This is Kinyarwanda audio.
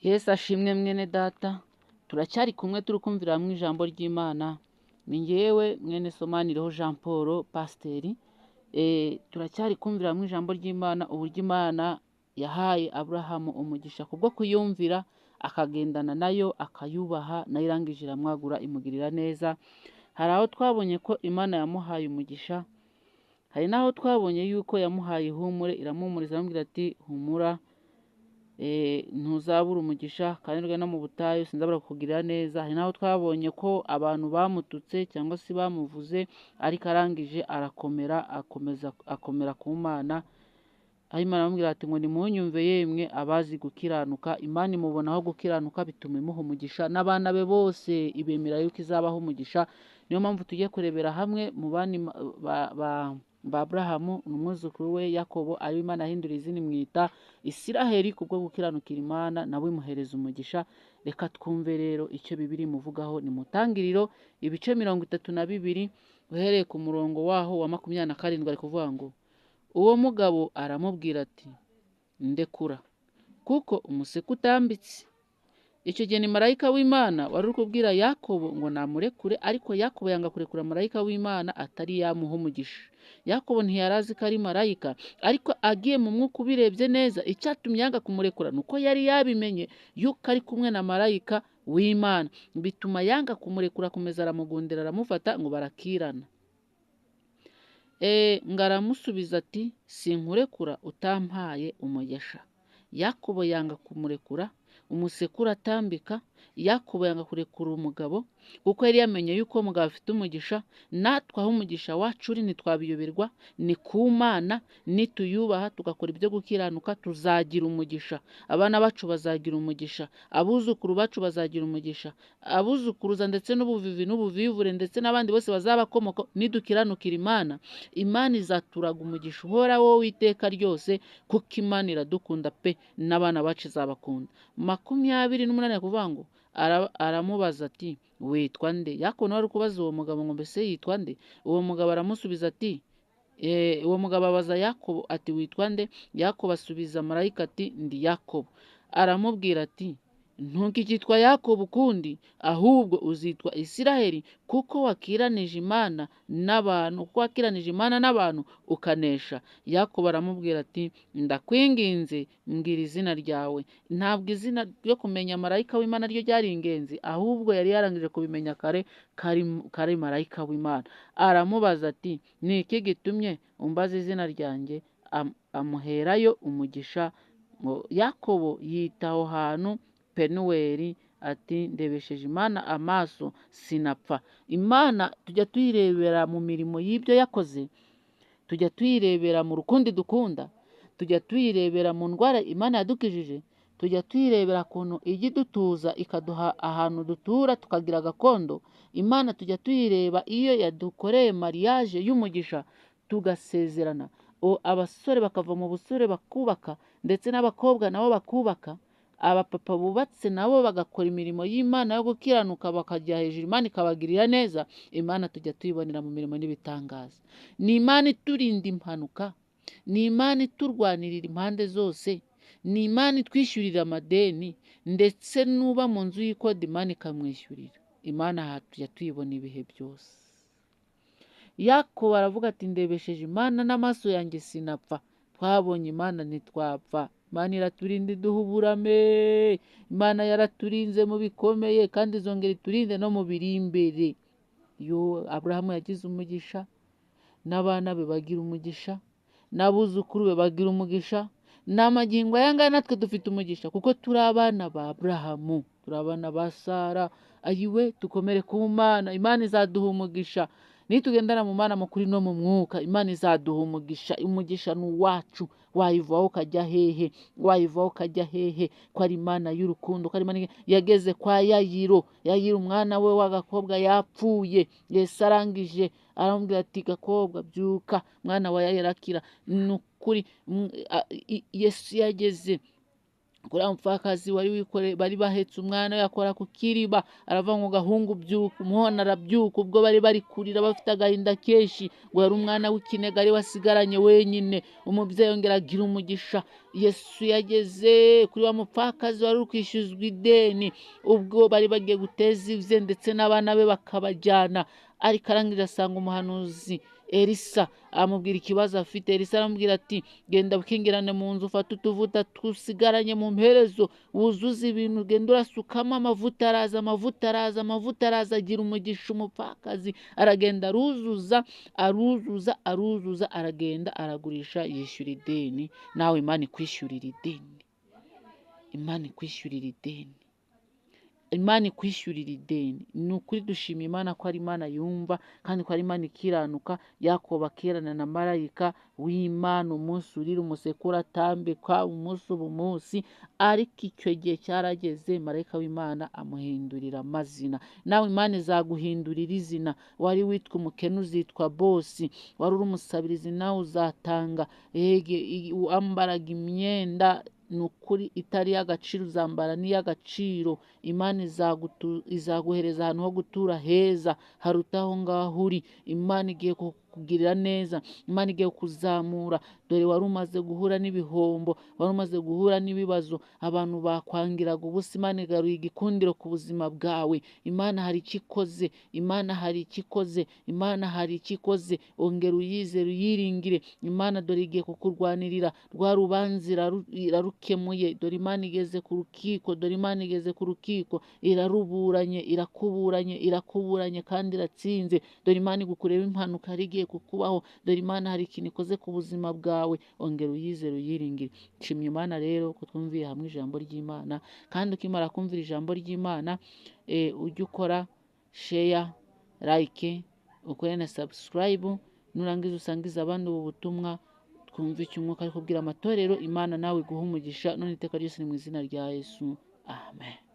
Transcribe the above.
Yesu ashimwe mwene data, turacyari kumwe turi kumvira hamwe ijambo ry'Imana. Ni njyewe mwene Somaniriho Jean Paul pasiteri. Turacyari kumvira hamwe ijambo ry'Imana, uburyo Imana yahaye Aburahamu umugisha kubwo kuyumvira, akagendana nayo, akayubaha, nayo irangije iramwagura imugirira neza. Hari aho twabonye ko Imana yamuhaye umugisha, hari n'aho twabonye yuko yamuhaye ihumure, iramuhumuriza aramubwira ati humura, ntuzabura umugisha kandi no mu butayu sinzabura kukugirira neza. Hari n'aho twabonye ko abantu bamututse cyangwa se bamuvuze, ariko arangije arakomera, akomera ku Mana. Aho Imana aramubwira ati ngo nimunyumve yemwe abazi gukiranuka. Imana imubonaho gukiranuka bituma imuha umugisha, n'abana be bose ibemera yuko izabaho umugisha. Niyo mpamvu tugiye kurebera hamwe mu bana ba Aburahamu, umwuzukuru we Yakobo, ari Imana yahindura izina imwita Isiraheli kubwo gukiranukira Imana, nawe imuhereza umugisha. Reka twumve rero icyo Bibiri imuvugaho. Ni mu Tangiriro ibice 32 uhereye ku murongo waho wa 27, ari kuvuga ngo uwo mugabo aramubwira ati ndekura kuko umuseke utambitse. Icyo gihe ni marayika w'Imana wari uri kubwira Yakobo ngo namurekure, ariko Yakobo yanga kurekura marayika w'Imana atari yamuha umugisha. Yakobo ntiyarazi ko ari marayika, ariko agiye mu mwuka ubirebye neza, icyatumye yanga kumurekura nuko yari yabimenye yuko ari kumwe na marayika w'Imana, bituma yanga kumurekura, akomeza aramugundira, aramufata ngo barakirana. Ngo aramusubiza ati sinkurekura utampaye umugisha. Yakobo yanga kumurekura, umuseke uratambika. Yakobo yanga kurekura umugabo kuko yari yamenye yuko uwo mugabo afite umugisha. Natwe aho umugisha wacu uri ntitwabiyoberwa, ni ku Mana. Nituyubaha tugakora ibyo gukiranuka tuzagira umugisha, abana bacu bazagira umugisha, abuzukuru bacu bazagira umugisha, abuzukuruza ndetse n'ubuvivi n'ubuvivure ndetse n'abandi bose bazabakomoka. Nidukiranukira Imana, Imana izaturaga umugisha uhoraho w'iteka ryose, kuko Imana iradukunda pe, n'abana bacu izabakunda. 28 kuvuga ngo aramubaza ati witwa nde? Yakobo nawe ari kubaza uwo mugabo ngo mbese yitwa nde? Uwo mugabo aramusubiza ati uwo mugabo abaza Yakobo ati witwa nde? Yakobo asubiza marayika ati ndi Yakobo. Aramubwira ati ntukitwa Yakobo ukundi, ahubwo uzitwa Isiraheli, kuko wakiranije Imana n'abantu, ukanesha. Yakobo aramubwira ati ndakwinginze mbwira izina ryawe. Ntabwo izina ryo kumenya marayika w'Imana ryo ryari ingenzi, ahubwo yari yarangije kubimenya kare marayika w'Imana. Aramubaza ati ni iki gitumye umbaza izina ryanjye? Amuherayo umugisha. Yakobo yita aho hantu Penuweli, ati ndebesheje Imana amaso sinapfa. Imana tujya tuyirebera mu mirimo y'ibyo yakoze, tujya tuyirebera mu rukundo dukunda, tujya tuyirebera mu ndwara Imana yadukijije, tujya tuyirebera kuntu ijya idutuza ikaduha ahantu dutura tukagira gakondo. Imana tujya tuyireba iyo yadukoreye mariage y'umugisha tugasezerana, abasore bakava mu busore bakubaka, ndetse n'abakobwa nabo bakubaka, abapapa bubatse nabo bagakora imirimo y'Imana yo gukiranuka bakajya hejuru, Imana ikabagirira neza. Imana tujya tuyibonera mu mirimo n'ibitangaza. Ni Imana iturinda impanuka, ni Imana iturwanirira impande zose, ni Imana itwishyurira amadeni, ndetse nuba mu nzu y'ikode Imana ikamwishyurira. Imana aha tujya tuyibona ibihe byose. Yakobo aravuga ati ndebesheje Imana n'amaso yanjye sinapfa. Twabonye Imana ntitwapfa. Imana iraturinda iduha uburame. Imana yaraturinze mu bikomeye kandi izongera iturinde no mu biri imbere. Aburahamu yagize umugisha, n'abana be bagira umugisha, n'abuzukuru be bagira umugisha, n'amagingo aya ngaya natwe dufite umugisha kuko turi abana ba Aburahamu, turi abana ba Sara. Ayiwe dukomere ku Mana. Imana izaduha umugisha nitugendana mu Mana mukuri no mu mwuka. Imana izaduha umugisha. Umugisha ni uwacu. Wayivaho ukajya hehe? Wayivaho ukajya hehe? Ko ari Imana y'urukundo, ko ari Imana yageze kwa Yayiro. Yayiro umwana we w'agakobwa yapfuye, Yesu arangije aramubwira ati gakobwa byuka, mwana wa Yayiro arakira. Nukuri Yesu yageze kuri mupfakazi wari wikore bari bahetse umwana yakora ku kiriba arava ngo gahungu byuka umuhona arabyuka ubwo bari kurira bafite agahinda kenshi ngo yari umwana w'ikinega ari wasigaranye wenyine umubyeyi yongera agira umugisha Yesu yageze kuri wa mupfakazi wari uri kwishyuzwa ideni ubwo bari bagiye guteza ivye ndetse n'abana be bakabajyana ariko arangije asanga umuhanuzi Elisa amubwira ikibazo afite Elisa aramubwira ati genda bukingirane mu nzu ufata utuvuta tusigaranye mu mperezo wuzuza ibintu genda urasukamo amavuta araza agira umugisha umupfakazi aragenda aruzuza aragenda aragurisha yishyura ideni nawe Imana ikwishyurira ideni Imana ikwishyurira ideni ni ukuri dushima Imana ko ari Imana yumva kandi ko ari Imana ikiranuka Yakobo akirana na marayika w'Imana umunsi urira umuseke uratambika umunsi uba umunsi ariko icyo gihe cyarageze marayika w'Imana amuhindurira amazina nawe Imana izaguhindurira izina wari witwa umukene uzitwa bosi wari uri umusabirizi nawe uzatanga wambaraga imyenda ni ukuri itari y'agaciro uzambara n'iy'agaciro Imana izaguhereza ahantu ho gutura heza haruta aho ngaho uri Imana igiye kukugirira neza Imana igiye kuzamura dore wari umaze guhura n'ibihombo wari umaze guhura n'ibibazo abantu bakwangiraga ubusa Imana igaruye igikundiro ku buzima bwawe Imana hari icyo ikoze ongera uyizere uyiringire Imana dore igiye kukurwanirira rwa rubanza irarukemuye dore Imana igeze ku rukiko irakuburanye kandi iratsinze dore Imana igukureba impanuka yari igiye kukubaho dore Imana hari ikintu ikoze ku buzima bwawe ongera uyizere uyiringire nshimye Imana rero ko twumviye hamwe ijambo ry'Imana kandi ukimara kumvira ijambo ry'Imana ujye ukora share like ukore na subscribe nurangiza usangiza abandi ubu butumwa twumve icyo umwuka ari kubwira amatorero Imana nawe iguha umugisha none iteka ryose ni mu izina rya Yesu amen.